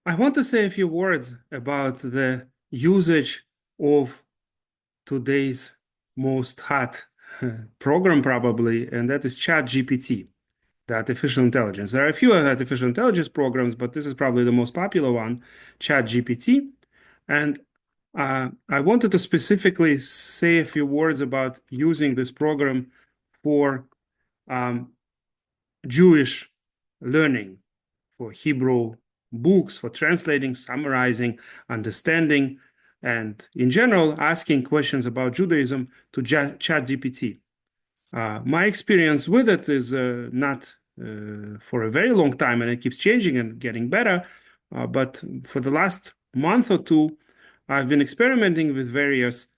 I want to say a few words about the usage of today's most hot program, probably, and that is ChatGPT, the artificial intelligence. There are a few artificial intelligence programs, but this is probably the most popular one, ChatGPT. And I wanted to specifically say a few words about using this program for um, Jewish learning, for Hebrew books, for translating, summarizing, understanding, and in general, asking questions about Judaism to ChatGPT. My experience with it is not for a very long time, and it keeps changing and getting better. But for the last month or two, I've been experimenting with various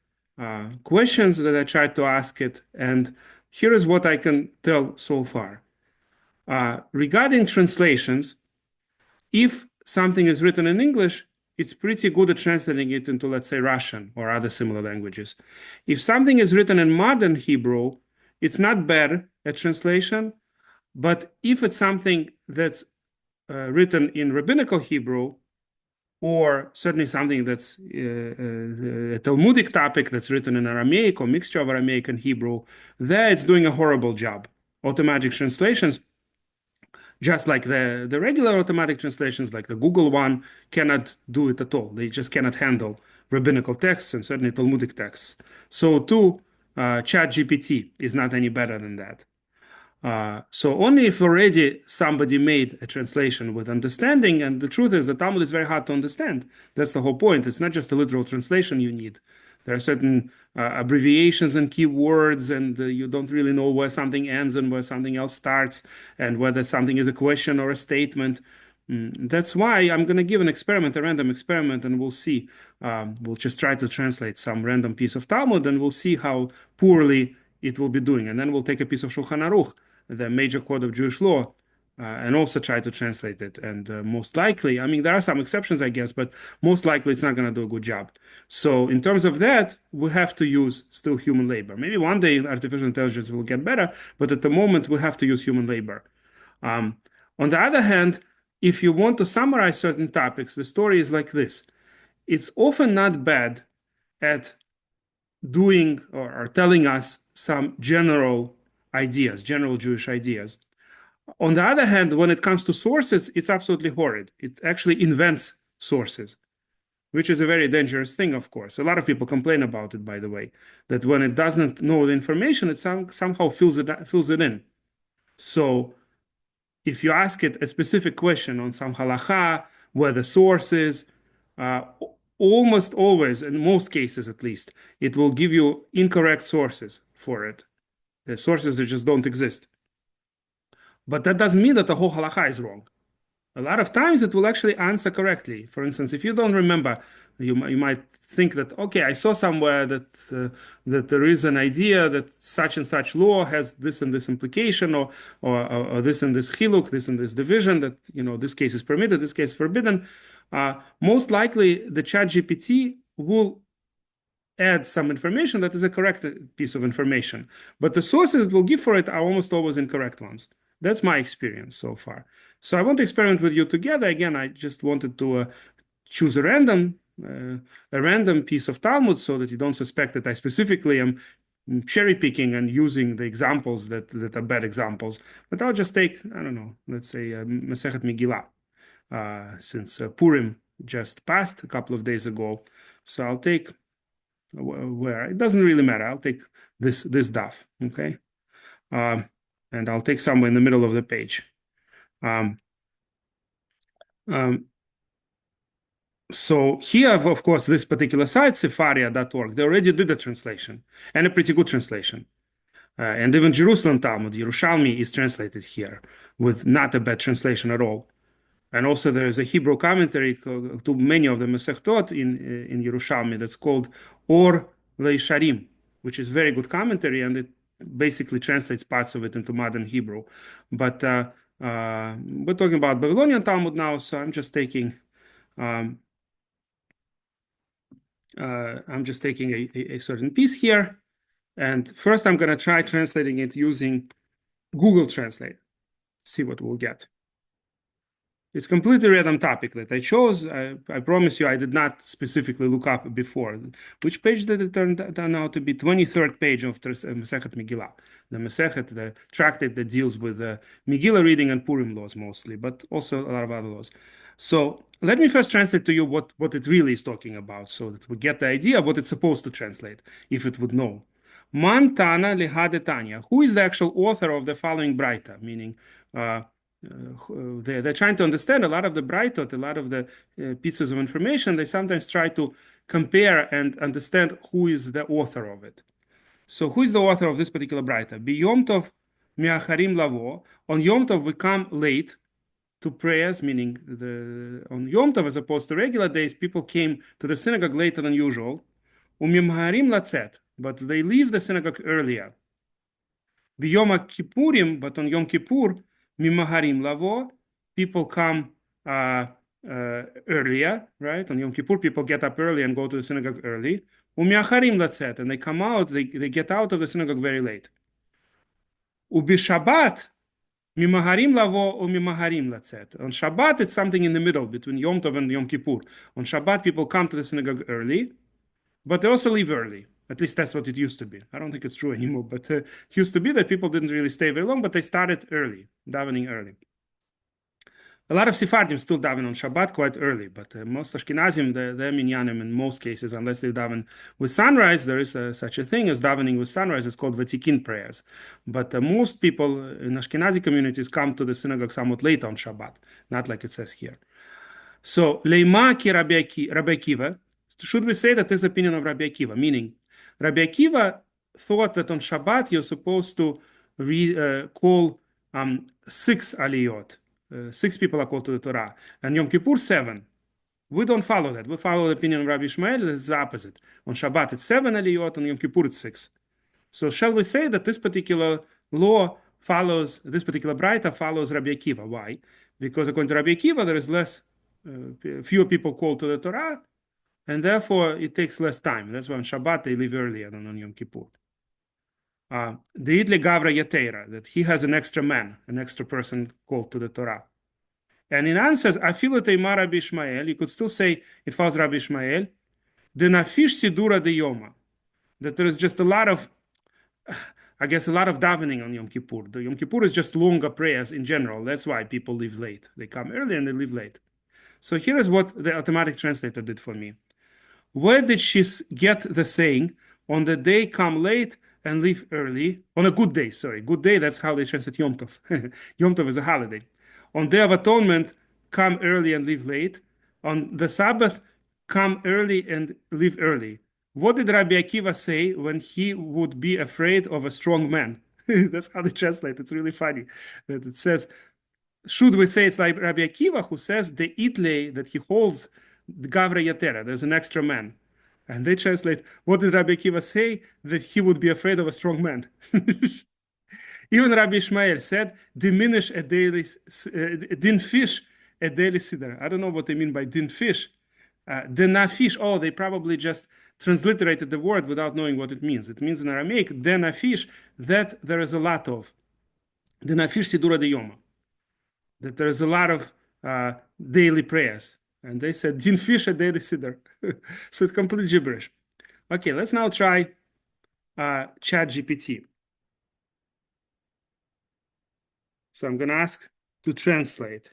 questions that I tried to ask it, and here is what I can tell so far. Regarding translations, if something is written in English, it's pretty good at translating it into, let's say, Russian or other similar languages. If something is written in modern Hebrew, it's not bad at translation. But if it's something that's written in rabbinical Hebrew, or certainly something that's a Talmudic topic that's written in Aramaic or mixture of Aramaic and Hebrew, there it's doing a horrible job. Automatic translations, just like the regular automatic translations, like the Google one, cannot do it at all. They just cannot handle rabbinical texts and certainly Talmudic texts. So too, ChatGPT is not any better than that. So only if already somebody made a translation with understanding, and the truth is the Talmud is very hard to understand. That's the whole point. It's not just a literal translation you need. There are certain abbreviations and keywords, and you don't really know where something ends and where something else starts, and whether something is a question or a statement. That's why I'm going to give an experiment, a random experiment, and we'll see. We'll just try to translate some random piece of Talmud, and we'll see how poorly it will be doing. And then we'll take a piece of Shulchan Aruch, the major code of Jewish law, and also try to translate it. And most likely, I mean, there are some exceptions, I guess, but most likely it's not going to do a good job. So in terms of that, we have to use still human labor. Maybe one day artificial intelligence will get better, but at the moment we have to use human labor. On the other hand, if you want to summarize certain topics, the story is like this. It's often not bad at doing or telling us some general ideas, general Jewish ideas. On the other hand, when it comes to sources, it's absolutely horrid. It actually invents sources, which is a very dangerous thing, of course. A lot of people complain about it, by the way, that when it doesn't know the information, it somehow fills it in. So if you ask it a specific question on some halacha, where the source is, almost always, in most cases at least, it will give you incorrect sources for it. The sources that just don't exist. But that doesn't mean that the whole halacha is wrong. A lot of times it will actually answer correctly. For instance, if you don't remember, you might think that, okay, I saw somewhere that there is an idea that such and such law has this and this implication, or this and this chiluk, this and this division, that this case is permitted, this case is forbidden. Most likely, the ChatGPT will add some information that is a correct piece of information, but the sources it will give for it are almost always incorrect ones. That's my experience so far. So I want to experiment with you together. Again, I just wanted to choose a random piece of Talmud so that you don't suspect that I specifically am cherry picking and using the examples that are bad examples. But I'll just take, I don't know, let's say Masechet Megillah, since Purim just passed a couple of days ago. So I'll take where it doesn't really matter. I'll take this daf, okay, and I'll take somewhere in the middle of the page. So here, of course, this particular site, Sefaria.org, they already did a translation, and a pretty good translation. And even Jerusalem Talmud, Yerushalmi, is translated here with not a bad translation at all. And also there is a Hebrew commentary to many of the Masechtot in Yerushalmi that's called Or Leisharim, which is very good commentary, and it basically translates parts of it into modern Hebrew. But we're talking about Babylonian Talmud now, so I'm just taking a certain piece here. And first I'm going to try translating it using Google Translate, see what we'll get. It's completely random topic that I chose. I promise you, I did not specifically look up before. Which page did it turn out to be? 23rd page of Masechet Megillah. The Masechet, the tractate that deals with Megillah reading and Purim laws mostly, but also a lot of other laws. So let me first translate to you what it really is talking about so that we get the idea of what it's supposed to translate, if it would know. Man Tana Lehadetanya. Who is the actual author of the following Braita? Meaning, they're trying to understand a lot of the Brightot, a lot of the pieces of information. They sometimes try to compare and understand who is the author of it. So, who is the author of this particular Braita? Bi Yom Tov Miacharim Lavo. On Yom Tov, we come late to prayers, meaning on Yom Tov, as opposed to regular days, people came to the synagogue later than usual. Umimharim Latzet, but they leave the synagogue earlier. B'Yom Kippurim, but on Yom Kippur, mimaharim lavo, people come earlier, right? On Yom Kippur, people get up early and go to the synagogue early. Umiacharim latzet, and they come out, they get out of the synagogue very late. Ubi Shabbat, mimaharim lavo umimaharim latzet. On Shabbat, it's something in the middle between Yom Tov and Yom Kippur. On Shabbat, people come to the synagogue early, but they also leave early. At least that's what it used to be. I don't think it's true anymore, but it used to be that people didn't really stay very long, but they started early, davening early. A lot of Sephardim still daven on Shabbat quite early, but most Ashkenazim, they're minyanim in most cases, unless they daven with sunrise. There is such a thing as davening with sunrise. It's called Vatikin prayers. But most people in Ashkenazi communities come to the synagogue somewhat late on Shabbat, not like it says here. So, Leima ki Rabbi Akiva, should we say that this is opinion of Rabbi Akiva? Meaning, Rabbi Akiva thought that on Shabbat you're supposed to call 6 aliyot. 6 people are called to the Torah. And Yom Kippur, 7. We don't follow that. We follow the opinion of Rabbi Ishmael. It's the opposite. On Shabbat, it's 7 aliyot. On Yom Kippur, it's 6. So shall we say that this particular law follows, this particular Braita follows Rabbi Akiva? Why? Because according to Rabbi Akiva, there is fewer people called to the Torah, and therefore it takes less time. That's why on Shabbat they leave earlier than on Yom Kippur. Deitle Gavra Yateira, that he has an extra man, an extra person called to the Torah. And in answers, Afilu Teimar Rabbi Ishmael, you could still say it follows Rabbi Ishmael, the Nafish Sidura de Yoma, that there is just a lot of davening on Yom Kippur. The Yom Kippur is just longer prayers in general. That's why people leave late. They come early and they leave late. So here is what the automatic translator did for me. Where did she get the saying, on the day come late and leave early? On a good day, sorry. Good day, that's how they translate Yom Tov. Yom Tov is a holiday. On Day of Atonement, come early and leave late. On the Sabbath, come early and leave early. What did Rabbi Akiva say when he would be afraid of a strong man? That's how they translate. It's really funny that it says, should we say it's like Rabbi Akiva who says the itle that he holds the Gavra Yatera, there's an extra man. And they translate, what did Rabbi Akiva say? That he would be afraid of a strong man. Even Rabbi Ishmael said, diminish a daily, din fish a daily siddur. I don't know what they mean by din fish. Denafish, oh, they probably just transliterated the word without knowing what it means. It means in Aramaic, denafish, that there is a lot of. Denafish sidura de yoma. That there is a lot of daily prayers. And they said, din fish a daily siddur. So it's complete gibberish. Okay, let's now try ChatGPT. So I'm going to ask to translate.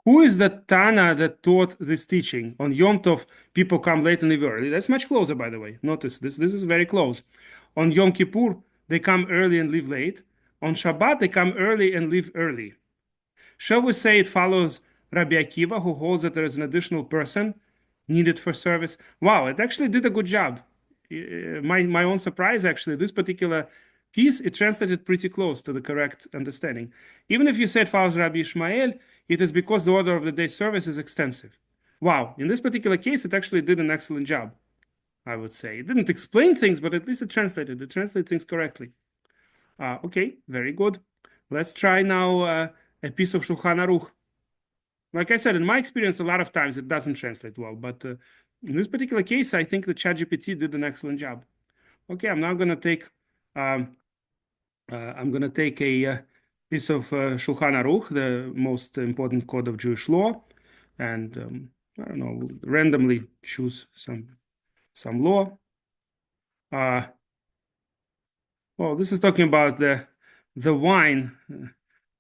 Who is the Tana that taught this teaching? On Yom Tov, people come late and leave early. That's much closer, by the way. Notice this. This is very close. On Yom Kippur, they come early and leave late. On Shabbat, they come early and leave early. Shall we say it follows Rabbi Akiva, who holds that there is an additional person needed for service? Wow, it actually did a good job. My own surprise, actually, this particular piece, it translated pretty close to the correct understanding. Even if you said follows Rabbi Ishmael, it is because the order of the day service is extensive. Wow, in this particular case, it actually did an excellent job, I would say. It didn't explain things, but at least it translated. It translated things correctly. Okay, very good. Let's try now a piece of Shulchan Aruch. Like I said, in my experience, a lot of times it doesn't translate well, but in this particular case, I think the ChatGPT did an excellent job. Okay, I'm now going to take I'm going to take a piece of Shulchan Aruch, the most important code of Jewish law, and I don't know, randomly choose some law. Well, this is talking about the wine.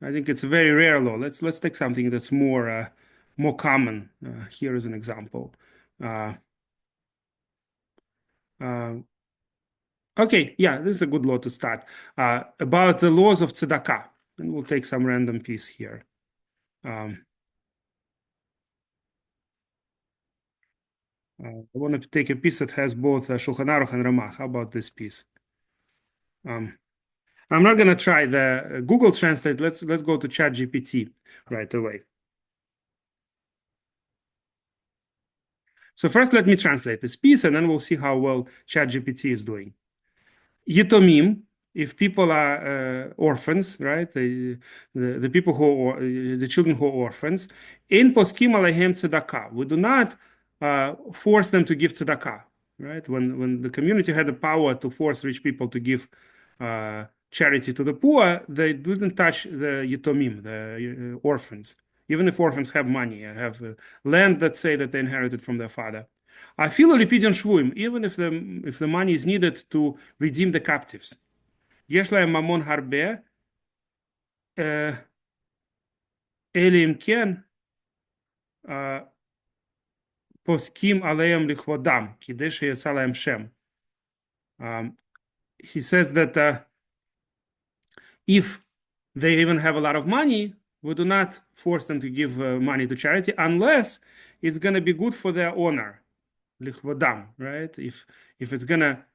I think it's a very rare law. Let's take something that's more common. Here is an example. Uh, uh, okay, yeah, this is a good law to start. About the laws of tzedakah, and we'll take some random piece here. Um, I want to take a piece that has both Shulchan Aruch and Ramah. How about this piece? Um, I'm not going to try the Google Translate. Let's go to ChatGPT right away. So first, let me translate this piece, and then we'll see how well ChatGPT is doing. Yitomim, if people are orphans, right? The people who are the children who are orphans, in poskim alehem tzedakah. We do not force them to give tzedakah, right? When the community had the power to force rich people to give charity to the poor, they didn't touch the yitomim, the orphans. Even if orphans have money, have land that say that they inherited from their father. Afilo repeating shvuim, even if the money is needed to redeem the captives. יש להם ממון הרבה, אלא אם כן פוסקים עליהם לכבודם, כדי שיצא להם שם. He says that if they even have a lot of money, we do not force them to give money to charity unless it's going to be good for their honor. Lichvodam, right? If it's gonna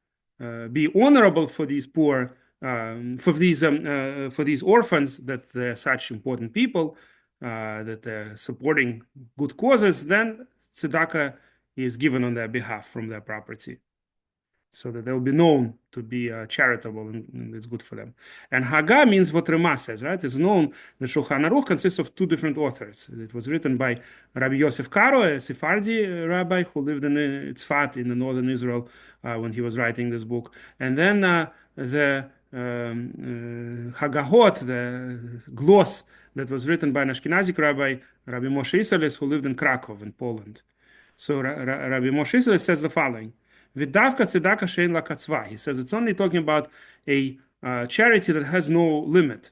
be honorable for these poor, for these orphans that they're such important people, that they're supporting good causes, then tzedakah is given on their behalf from their property, so that they'll be known to be charitable, and it's good for them. And Haggah means what Ramah says, right? It's known that Shulchan Aruch consists of two different authors. It was written by Rabbi Yosef Karo, a Sephardi rabbi who lived in Tzfat in the northern Israel when he was writing this book. And then the Haggahot, the gloss that was written by an Ashkenazic rabbi, Rabbi Moshe Isserles, who lived in Krakow in Poland. So Rabbi Moshe Isserles says the following. V'davka tzedakah she'en la katzva. He says it's only talking about a charity that has no limit.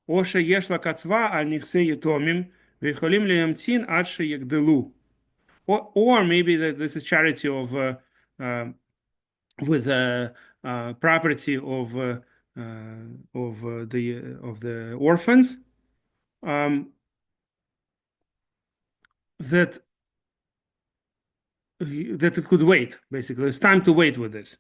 או שיש לה קצבה על נכסי יתומים ויכולים להמתין עד שיגדלו. Or maybe that this is charity of with property of the orphans that it could wait. Basically, it's time to wait with this.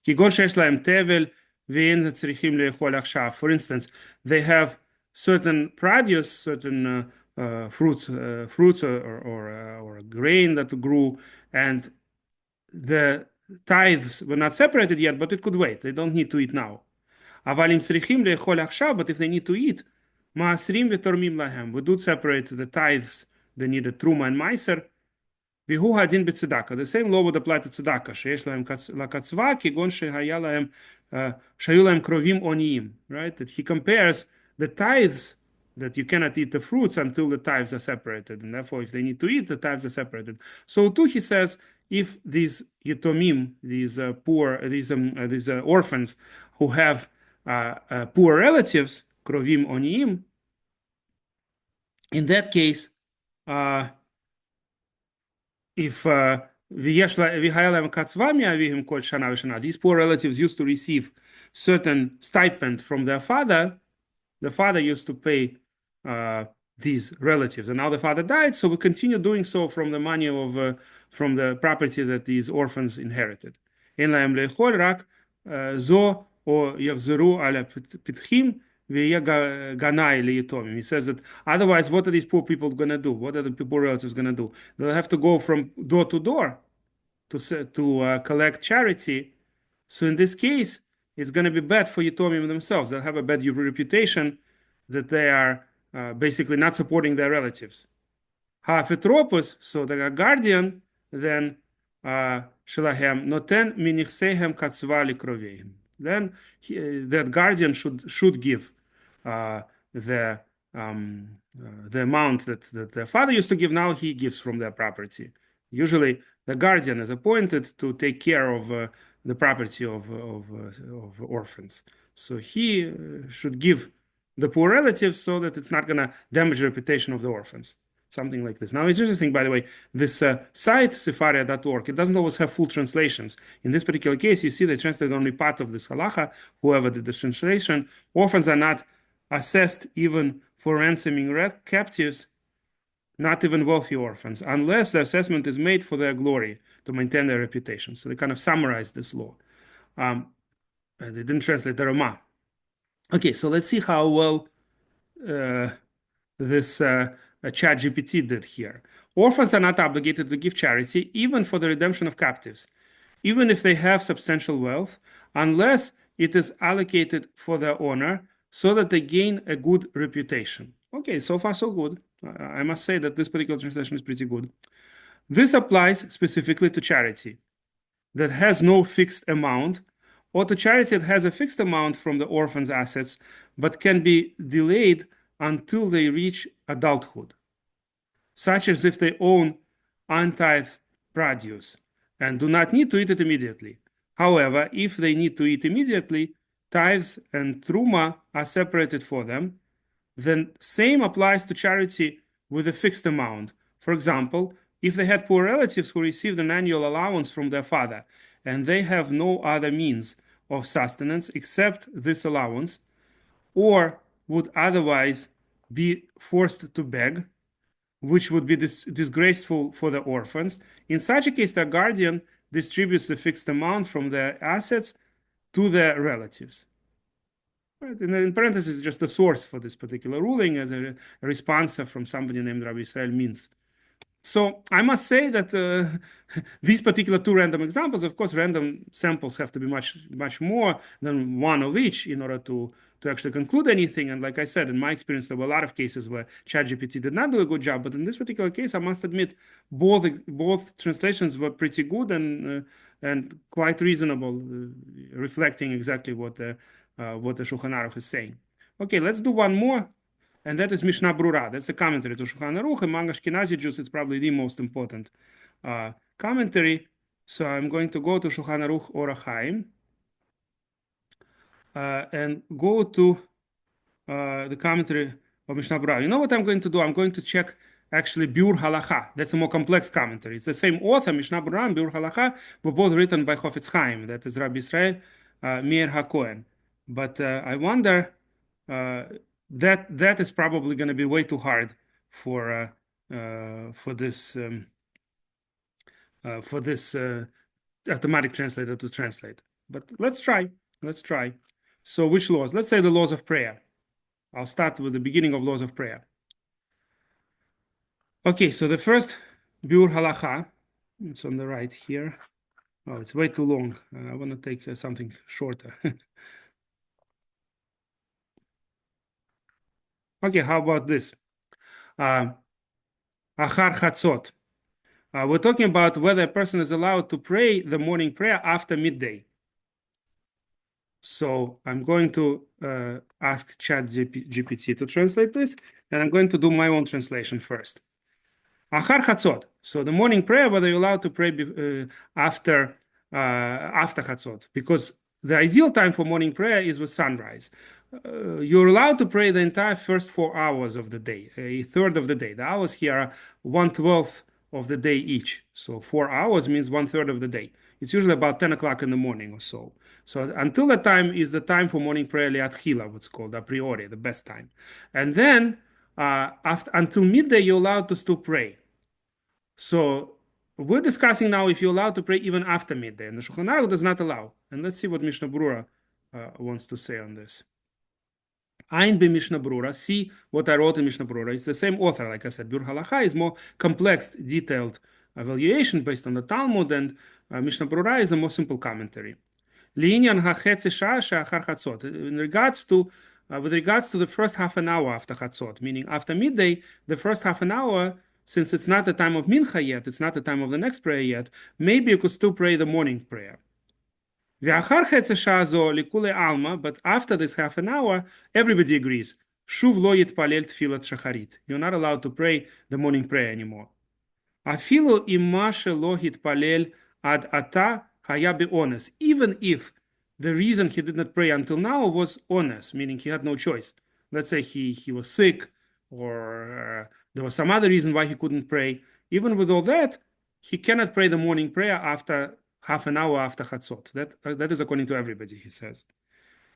כגון שיש להם תבל ואין צריכים לאכול עכשיו. For instance, they have certain produce, certain fruits or grain that grew, and the tithes were not separated yet, but it could wait. They don't need to eat now. אבל אם צריכים לאכול עכשיו, but if they need to eat, מעשרים ותורמים להם. We do separate the tithes, they need a truma and meiser. והוא הדין בצדקה. The same law would apply to צדקה, שיש להם לקצבה, כגון שהיו להם קרובים עוניים, right? That he compares the tithes, that you cannot eat the fruits until the tithes are separated, and therefore if they need to eat, the tithes are separated. So too, he says, if these yitomim, these poor, these orphans who have poor relatives, קרובים עוניים, in that case, if these poor relatives used to receive certain stipend from their father, the father used to pay these relatives, and now the father died, so we continue doing so from the money of from the property that these orphans inherited. אין להם לאכול רק זו או יחזרו על הפתחים ויהיה גנאי ליתומים. He says that otherwise, what are these poor people going to do? What are the poor relatives going to do? They'll have to go from door to door to collect charity. So in this case, it's going to be bad for Yitomim themselves. They'll have a bad reputation that they are basically not supporting their relatives. Ha'apetropos, so the guardian, then shelahem noten minichsehem katzva likroveim. then that guardian should give uh, the the amount that the father used to give. Now he gives from their property. Usually, the guardian is appointed to take care of the property of orphans. So he should give the poor relatives so that it's not going to damage the reputation of the orphans. Something like this. Now, it's interesting, by the way, this site, sefaria.org, it doesn't always have full translations. In this particular case, you see they translated only part of this halacha. Whoever did the translation, orphans are not assessed even for ransoming captives, not even wealthy orphans, unless the assessment is made for their glory to maintain their reputation. So they kind of summarized this law. They didn't translate the Rama. Okay, so let's see how well this ChatGPT did here. Orphans are not obligated to give charity, even for the redemption of captives, even if they have substantial wealth, unless it is allocated for their honor so that they gain a good reputation. Okay, so far so good. I must say that this particular translation is pretty good. This applies specifically to charity that has no fixed amount, or to charity that has a fixed amount from the orphan's assets, but can be delayed until they reach adulthood, such as if they own untithed produce and do not need to eat it immediately. However, if they need to eat immediately, tithes and truma are separated for them. Then same applies to charity with a fixed amount. For example, if they had poor relatives who received an annual allowance from their father and they have no other means of sustenance except this allowance, or would otherwise be forced to beg, which would be disgraceful for the orphans. In such a case, the guardian distributes the fixed amount from their assets to their relatives. Right? In parentheses, just the source for this particular ruling as a response from somebody named Rabbi Israel means. So I must say that these particular two random examples, of course, random samples have to be much more than one of each in order to actually conclude anything. And like I said, in my experience, there were a lot of cases where ChatGPT did not do a good job. But in this particular case, I must admit, both translations were pretty good and quite reasonable, reflecting exactly what the Shulchan Aruch is saying. Okay, let's do one more. And that is Mishna Berura. That's the commentary to Shulchan Aruch. Among Ashkenazi Jews, it's probably the most important commentary. So I'm going to go to Shulchan Aruch Orach Chaim and go to the commentary of Mishna Berura. You know what I'm going to do? I'm going to check actually Biur Halacha. That's a more complex commentary. It's the same author, Mishna Berura and Biur Halacha, were both written by Chofetz Chaim. That is Rabbi Israel Meir HaKohen. But I wonder... that is probably going to be way too hard for this automatic translator to translate. But let's try. Let's try. So which laws? Let's say the laws of prayer. I'll start with the beginning of laws of prayer. Okay, so the first Biur Halacha, it's on the right here. Oh, it's way too long. I want to take something shorter. Okay, how about this? Achar Chatzot. We're talking about whether a person is allowed to pray the morning prayer after midday. So I'm going to ask ChatGPT to translate this, and I'm going to do my own translation first. Achar Chatzot. So the morning prayer, whether you're allowed to pray after Chatzot, because the ideal time for morning prayer is with sunrise. You're allowed to pray the entire first 4 hours of the day, a third of the day. The hours here are 1/12 of the day each. So 4 hours means 1/3 of the day. It's usually about 10 o'clock in the morning or so. So until that time is the time for morning prayer liatchila, what's called a priori, the best time. And then until midday, you're allowed to still pray. So we're discussing now if you're allowed to pray even after midday, and the Shulchan Aruch does not allow. And let's see what Mishna Berura wants to say on this. Ein be Mishna Berura. See what I wrote in Mishna Berura. It's the same author, like I said. Biur Halacha is more complex, detailed evaluation based on the Talmud, and Mishna Berura is a more simple commentary. Liinyan hachetzi shah she'achar chatzot. In regards to with regards to the first half an hour after chatzot, meaning after midday, the first half an hour, since it's not the time of mincha yet, it's not the time of the next prayer yet, maybe you could still pray the morning prayer. ואחר חצי שעה זו לכולי עלמא, but after this half an hour, everybody agrees. שוב לא יתפלל תפילת שחרית. You're not allowed to pray the morning prayer anymore. אפילו אם מה שלא התפלל עד עתה היה באונס. Even if the reason he did not pray until now was honest, meaning he had no choice. Let's say he was sick, or there was some other reason why he couldn't pray. Even with all that, he cannot pray the morning prayer after half an hour after Chatzot. That is according to everybody, he says.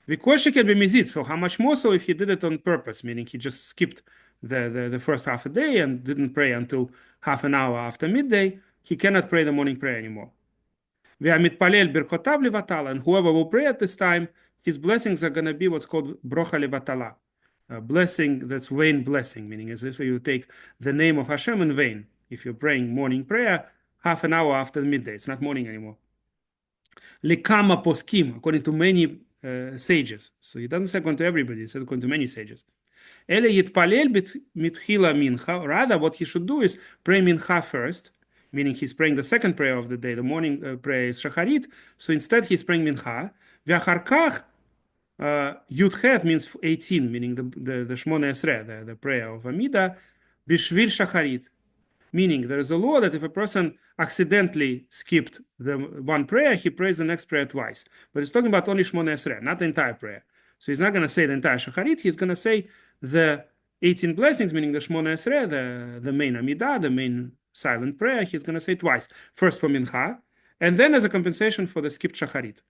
V'kol can be mizit. So how much more so if he did it on purpose, meaning he just skipped the first half a day and didn't pray until half an hour after midday, he cannot pray the morning prayer anymore. V'amitpalel birchotav levatala, and whoever will pray at this time, his blessings are going to be what's called brocha levatala, a blessing that's vain blessing, meaning as if you take the name of Hashem in vain. If you're praying morning prayer, half an hour after midday, it's not morning anymore. Likama poskim, according to many sages. So he doesn't say according to everybody, he says according to many sages. Ele yitpalel mitchila mincha. Rather, what he should do is pray mincha first, meaning he's praying the second prayer of the day. The morning prayer is shacharit. So instead, he's praying mincha. Ve'achar kach yudchet means 18, meaning the shmona esrei, the prayer of Amida, bishvil shacharit. Meaning, there is a law that if a person accidentally skipped the one prayer, he prays the next prayer twice. But it's talking about only Shmona Esrei, not the entire prayer. So he's not going to say the entire Shacharit, he's going to say the 18 blessings, meaning the Shmona Esrei, the main Amidah, the main silent prayer, he's going to say twice. First for Mincha, and then as a compensation for the skipped Shacharit.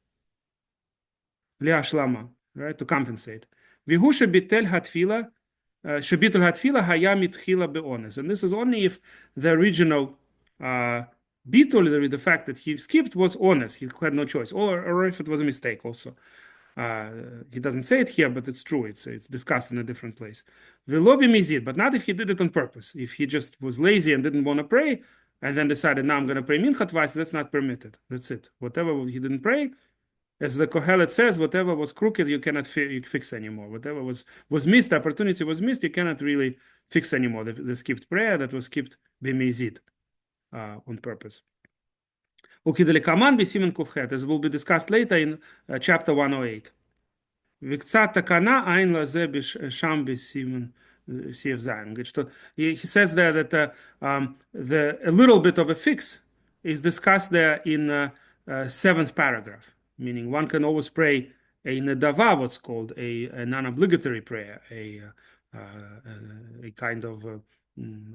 Li'ashlama, right, to compensate. Vihu shebitel hatfila, Shebitul Hatfila Haya Mitchila Be'ones. And this is only if the original bitul, the fact that he skipped, was honest. He had no choice. Or if it was a mistake also. He doesn't say it here, but it's true. It's discussed in a different place. Velobi mizid, but not if he did it on purpose. If he just was lazy and didn't want to pray, and then decided, now I'm going to pray mincha twice, that's not permitted. That's it. Whatever he didn't pray, as the Kohelet says, whatever was crooked, you cannot fix anymore. Whatever was missed, the opportunity was missed, you cannot really fix anymore. The skipped prayer that was skipped b'meizid, on purpose. Ukidalekaman b'simen kufchet, as will be discussed later in chapter 108. V'ktzat takana ein lazeh b'sham b'simen sif zayin. He says there that a little bit of a fix is discussed there in seventh paragraph. Meaning one can always pray a nedava, what's called a non-obligatory prayer, a kind of a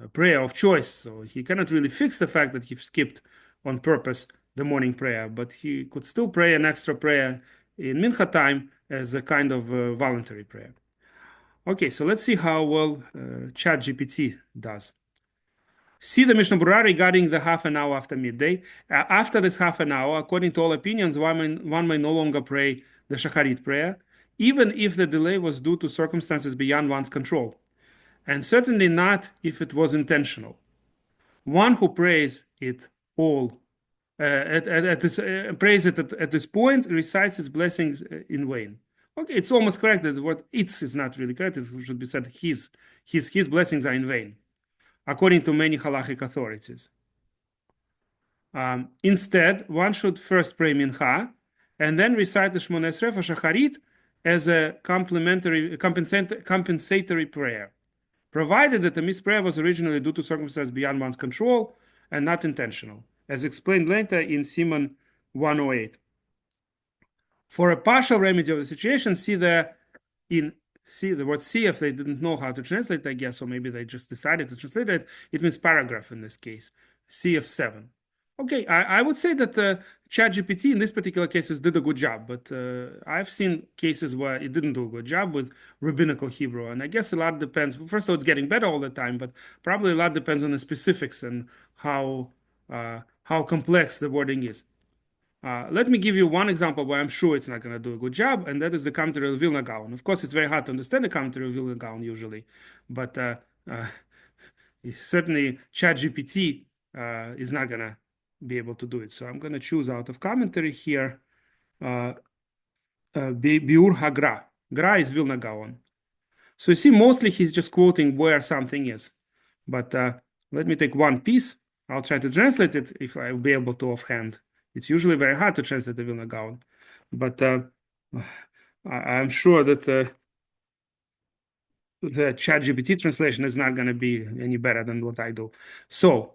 prayer of choice. So he cannot really fix the fact that he skipped on purpose the morning prayer, but he could still pray an extra prayer in mincha time as a kind of voluntary prayer. Okay, so let's see how well ChatGPT does. See the Mishna Berura regarding the half an hour after midday. After this half an hour, according to all opinions, one may no longer pray the Shacharit prayer, even if the delay was due to circumstances beyond one's control, and certainly not if it was intentional. One who prays it all at this point recites his blessings in vain. Okay, it's almost correct that the word "its" is not really correct. It should be said his blessings are in vain, according to many halachic authorities. Instead, one should first pray mincha and then recite the Shmona Esrei for Shacharit as a compensatory prayer, provided that the missed prayer was originally due to circumstances beyond one's control and not intentional, as explained later in Siman 108. For a partial remedy of the situation, see the word "see" if they didn't know how to translate, I guess, or maybe they just decided to translate it. It means paragraph in this case, CF7. Okay, I would say that ChatGPT in this particular case did a good job, but I've seen cases where it didn't do a good job with rabbinical Hebrew, and I guess a lot depends. First of all, it's getting better all the time, but probably a lot depends on the specifics and how complex the wording is. Let me give you one example where I'm sure it's not going to do a good job, and that is the commentary of Vilna Gaon. Of course, it's very hard to understand the commentary of Vilna Gaon usually, but certainly ChatGPT is not going to be able to do it. So I'm going to choose out of commentary here Biur HaGra. Gra is Vilna Gaon. So you see, mostly he's just quoting where something is. But let me take one piece. I'll try to translate it if I'll be able to offhand. It's usually very hard to translate the Vilna Gaon. But I'm sure that the ChatGPT translation is not going to be any better than what I do. So,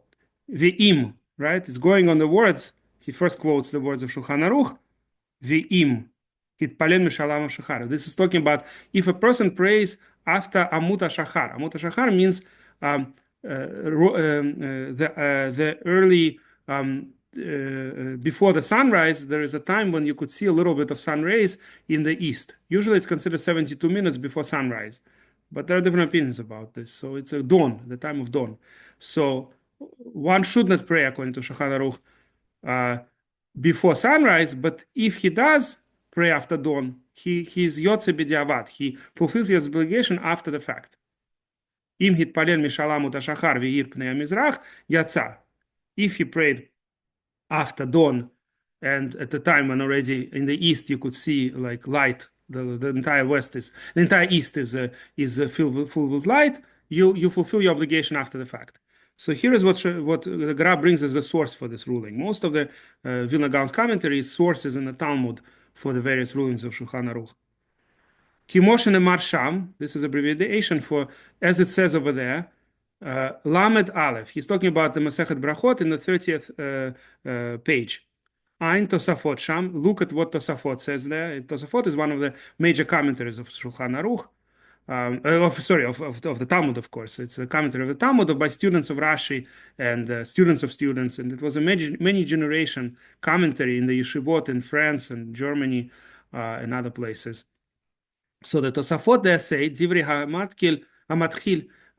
V'im, right? It's going on the words. He first quotes the words of Shulchan Aruch, V'im, Hitpalel Mishalam Shachar. This is talking about if a person prays after Amut HaShachar. Amut HaShachar means the early, before the sunrise, there is a time when you could see a little bit of sun rays in the east. Usually it's considered 72 minutes before sunrise. But there are different opinions about this. So it's a dawn, the time of dawn. So one should not pray according to Shulchan Aruch before sunrise, but if he does pray after dawn, he's yotze b'diavad. He fulfilled his obligation after the fact. Im hitpalel mishalamut hashachar v'yir pnei hamizrach yatsa. If he prayed after dawn, and at the time when already in the east you could see like light, the entire west is, the entire east is filled with light. You fulfill your obligation after the fact. So here is what the Gra brings as the source for this ruling. Most of the Vilna Gaon's commentary is sources in the Talmud for the various rulings of Shulchan Aruch. Kimosh Nemar Sham, this is abbreviation for, as it says over there, Lamed Aleph. He's talking about the Masechet Brachot in the 30th page. Ein Tosafot Sham. Look at what Tosafot says there. Tosafot is one of the major commentaries of Shulchan Aruch. Of the Talmud, of course. It's a commentary of the Talmud by students of Rashi and students of students. And it was a many generation commentary in the yeshivot in France and Germany and other places. So the Tosafot there say, Divrei Hamatchil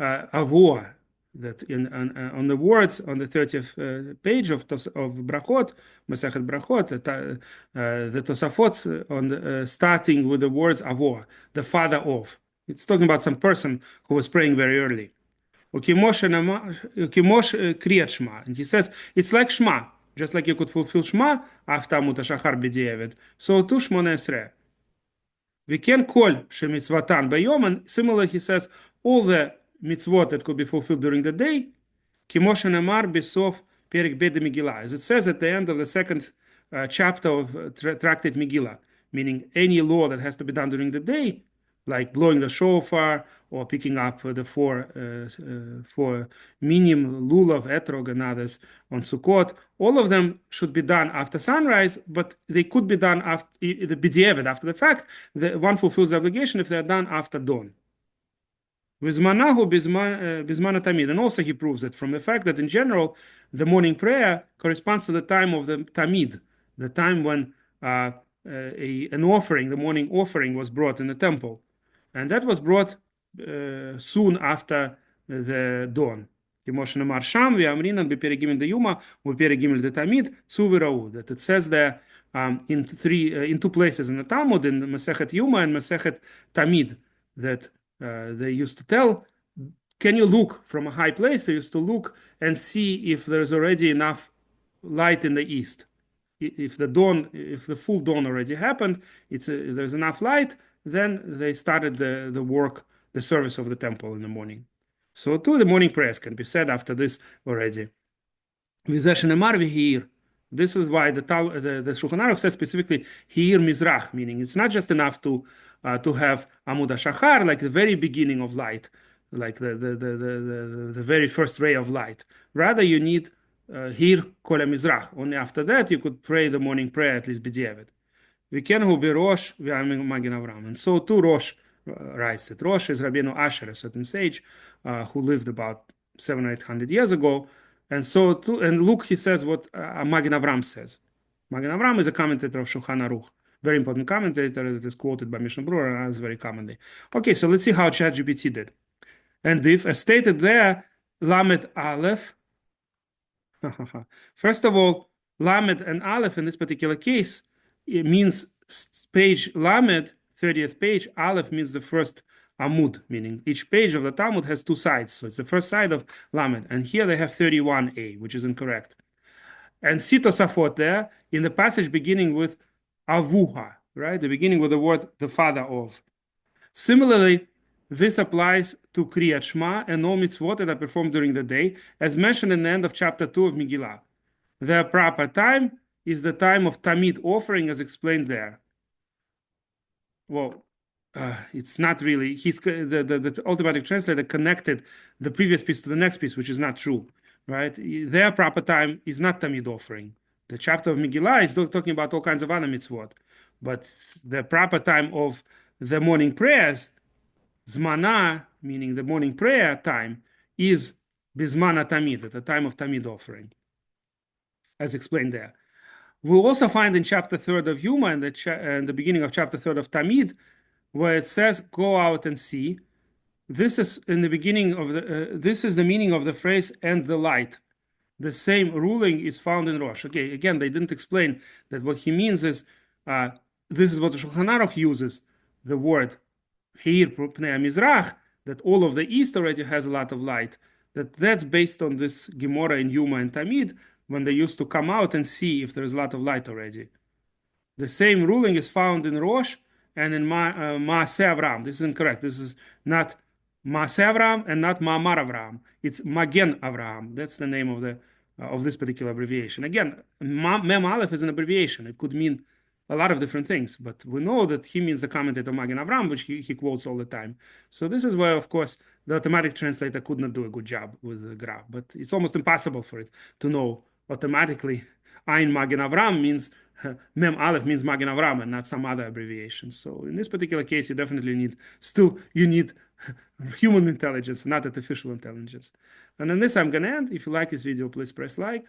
Avua, that on the words on the 30th page of Brachot, Masechet Brachot, the Tosafot on the, starting with the words Avua, the father of. It's talking about some person who was praying very early. Kriyat Shema. And he says, it's like Shema. Just like you could fulfill Shema after Amut HaShachar B'di'evet. So too Shmona Esrei. V'ken kol shemitzvatan bayom. And similarly, he says, all the mitzvot that could be fulfilled during the day, Kimo shenemar b'sof Perek Bet Megillah. As it says at the end of the second chapter of Tractate Megillah, meaning any law that has to be done during the day, like blowing the shofar or picking up the four minim, lulav, etrog, and others on Sukkot, all of them should be done after sunrise, but they could be done after the b'di'evet, after the fact. One fulfills the obligation if they are done after dawn. V'zmanahu bizman tamid. And also he proves it from the fact that in general, the morning prayer corresponds to the time of the tamid, the time when an offering, the morning offering, was brought in the temple. And that was brought soon after the dawn. That it says there in two places in the Talmud, in Masechet Yuma and Masechet Tamid, that they used to tell, can you look from a high place? They used to look and see if there's already enough light in the east. If the full dawn already happened, there's enough light, then they started the work, the service of the temple in the morning. So too, the morning prayers can be said after this already. This is why the Shulchan Aruch says specifically Hir Mizrach, meaning it's not just enough to have Amud HaShachar, like the very beginning of light, like the very first ray of light. Rather, you need Hir Kol HaMizrach. Only after that you could pray the morning prayer, at least b'di'evet. V'kenhu b'rosh v'amim Magen Avram. And so too Rosh writes it. Rosh is Rabbeinu Asher, a certain sage who lived about 700 or 800 years ago. And so too, and look, he says what Magen Avram says. Magen Avram is a commentator of Shulchan Aruch, very important commentator that is quoted by Mishna Berura and others very commonly. Okay, so let's see how ChatGPT did. And if, as stated there, Lamed Aleph, first of all, Lamed and Aleph in this particular case, it means page Lamed, 30th page. Aleph means the first Amud, meaning each page of the Talmud has two sides. So it's the first side of Lamed. And here they have 31a, which is incorrect. And see Tosafot there in the passage beginning with Avuha, right? The beginning with the word the father of. Similarly, this applies to Kriyat Shema and all mitzvot that are performed during the day, as mentioned in the end of chapter 2 of Megillah. Their proper time is the time of Tamid offering, as explained there. well, it's not really. The automatic translator connected the previous piece to the next piece, which is not true, right? Their proper time is not Tamid offering. The chapter of Megillah is talking about all kinds of other mitzvot, but the proper time of the morning prayers, Zmana, meaning the morning prayer time, is Bizmana Tamid, at the time of Tamid offering, as explained there. We'll also find in chapter 3rd of Yuma and the beginning of chapter 3rd of Tamid, where it says, "Go out and see." This is in the beginning of the. This is the meaning of the phrase "and the light." The same ruling is found in Rosh. Okay, again, they didn't explain that what he means is uh, this is what the Shulchan Aruch uses the word Heir Pnei Mizrach, that all of the east already has a lot of light. That's based on this Gemara in Yuma and Tamid when they used to come out and see if there's a lot of light already. The same ruling is found in Rosh and in Maaseh Avram. This is incorrect. This is not Maaseh Avram and not Ma'amar Avram. It's Magen Avram. That's the name of this particular abbreviation. Again, Mem Aleph is an abbreviation. It could mean a lot of different things, but we know that he means the commentator Magen Avram, which he quotes all the time. So this is where, of course, the automatic translator could not do a good job with the graph, but it's almost impossible for it to know automatically. Ein Magen Avram means Mem Aleph means Magen Avram and not some other abbreviation. So in this particular case, you definitely need human intelligence, not artificial intelligence. And on this, I'm going to end. If you like this video, please press like.